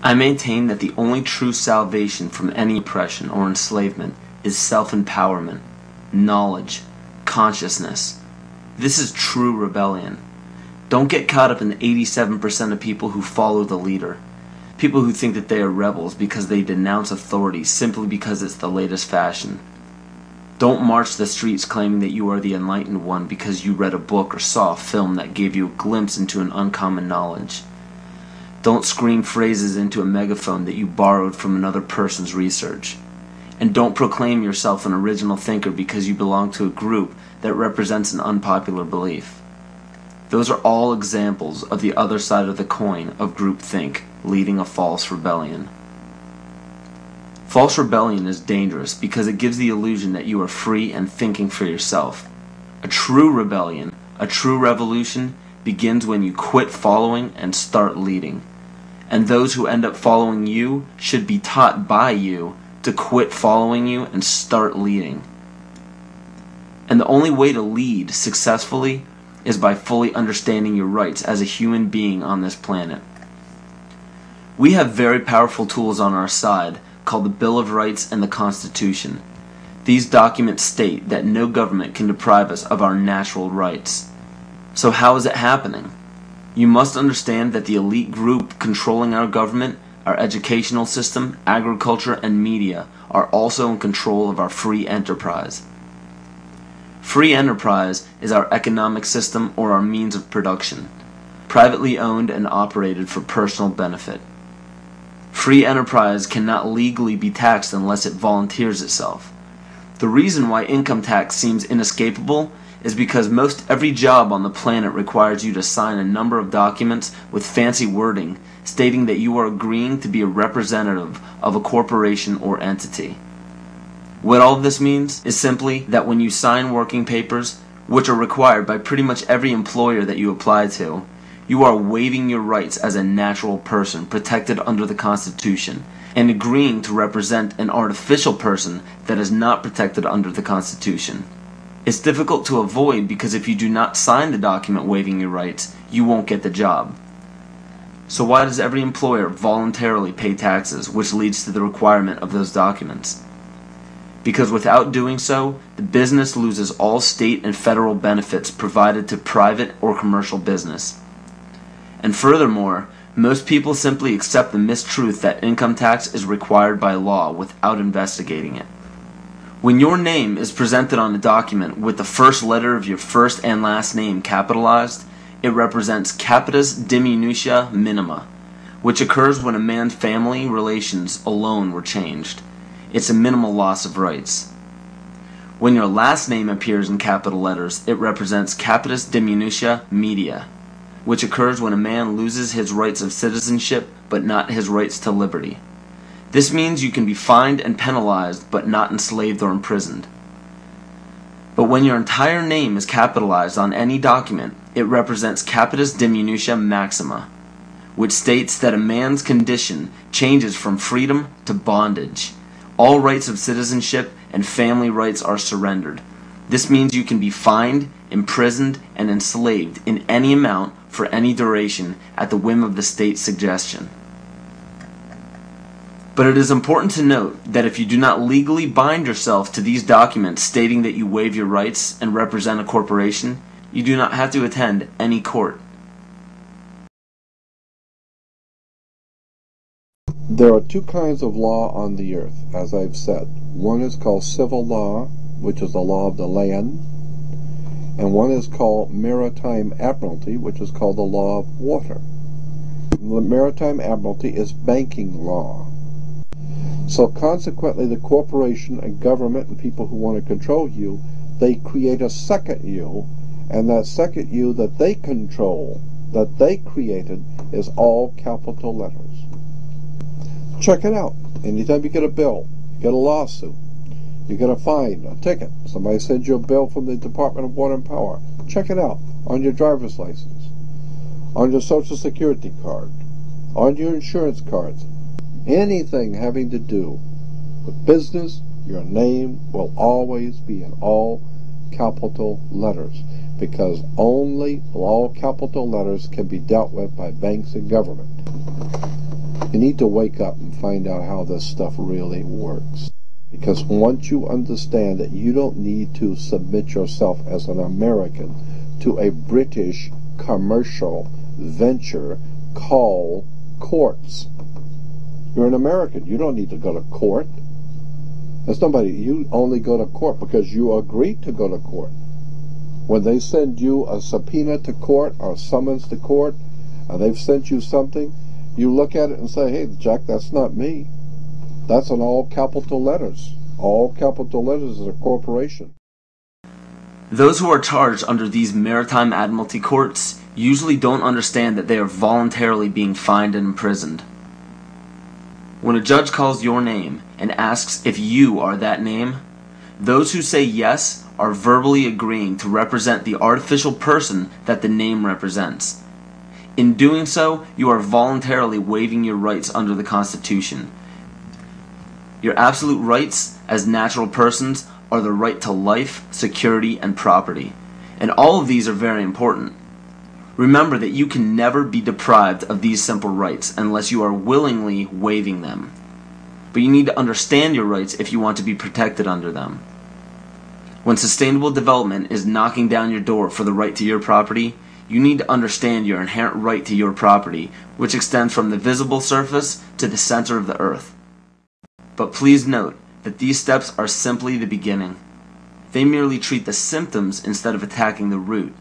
I maintain that the only true salvation from any oppression or enslavement is self-empowerment, knowledge, consciousness. This is true rebellion. Don't get caught up in the 87% of people who follow the leader. People who think that they are rebels because they denounce authority simply because it's the latest fashion. Don't march the streets claiming that you are the enlightened one because you read a book or saw a film that gave you a glimpse into an uncommon knowledge. Don't scream phrases into a megaphone that you borrowed from another person's research. And don't proclaim yourself an original thinker because you belong to a group that represents an unpopular belief. Those are all examples of the other side of the coin of groupthink, leading a false rebellion. False rebellion is dangerous because it gives the illusion that you are free and thinking for yourself. A true rebellion, a true revolution, begins when you quit following and start leading. And those who end up following you should be taught by you to quit following you and start leading. And the only way to lead successfully is by fully understanding your rights as a human being on this planet. We have very powerful tools on our side called the Bill of Rights and the Constitution. These documents state that no government can deprive us of our natural rights. So how is it happening? You must understand that the elite group controlling our government, our educational system, agriculture, and media are also in control of our free enterprise. Free enterprise is our economic system or our means of production, privately owned and operated for personal benefit. Free enterprise cannot legally be taxed unless it volunteers itself. The reason why income tax seems inescapable is because most every job on the planet requires you to sign a number of documents with fancy wording stating that you are agreeing to be a representative of a corporation or entity. What all of this means is simply that when you sign working papers, which are required by pretty much every employer that you apply to, you are waiving your rights as a natural person protected under the Constitution and agreeing to represent an artificial person that is not protected under the Constitution. It's difficult to avoid because if you do not sign the document waiving your rights, you won't get the job. So why does every employer voluntarily pay taxes, which leads to the requirement of those documents? Because without doing so, the business loses all state and federal benefits provided to private or commercial business. And furthermore, most people simply accept the mistruth that income tax is required by law without investigating it. When your name is presented on a document with the first letter of your first and last name capitalized, it represents capitis diminutia minima, which occurs when a man's family relations alone were changed. It's a minimal loss of rights. When your last name appears in capital letters, it represents capitis diminutia media, which occurs when a man loses his rights of citizenship but not his rights to liberty. This means you can be fined and penalized but not enslaved or imprisoned. But when your entire name is capitalized on any document, it represents capitis diminutia maxima, which states that a man's condition changes from freedom to bondage. All rights of citizenship and family rights are surrendered. This means you can be fined, imprisoned, and enslaved in any amount for any duration at the whim of the state's suggestion. But it is important to note that if you do not legally bind yourself to these documents stating that you waive your rights and represent a corporation, you do not have to attend any court. There are two kinds of law on the earth, as I've said. One is called civil law, which is the law of the land, and one is called maritime admiralty, which is called the law of water. The maritime admiralty is banking law. So consequently, the corporation and government and people who want to control you, they create a second you, and that second you that they control, that they created, is all capital letters. Check it out. Anytime you get a bill, you get a lawsuit, you get a fine, a ticket, somebody sends you a bill from the Department of Water and Power, check it out on your driver's license, on your Social Security card, on your insurance cards. Anything having to do with business, your name will always be in all capital letters, because only all capital letters can be dealt with by banks and government. You need to wake up and find out how this stuff really works. Because once you understand that you don't need to submit yourself as an American to a British commercial venture called courts. You're an American. You don't need to go to court. There's nobody. You only go to court because you agreed to go to court. When they send you a subpoena to court or a summons to court, and they've sent you something, you look at it and say, hey, Jack, that's not me. That's in all capital letters. All capital letters is a corporation. Those who are charged under these maritime admiralty courts usually don't understand that they are voluntarily being fined and imprisoned. When a judge calls your name and asks if you are that name, those who say yes are verbally agreeing to represent the artificial person that the name represents. In doing so, you are voluntarily waiving your rights under the Constitution. Your absolute rights as natural persons are the right to life, security, and property. And all of these are very important. Remember that you can never be deprived of these simple rights unless you are willingly waiving them. But you need to understand your rights if you want to be protected under them. When sustainable development is knocking down your door for the right to your property, you need to understand your inherent right to your property, which extends from the visible surface to the center of the earth. But please note that these steps are simply the beginning. They merely treat the symptoms instead of attacking the root.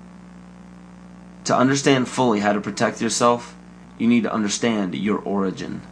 To understand fully how to protect yourself, you need to understand your origin.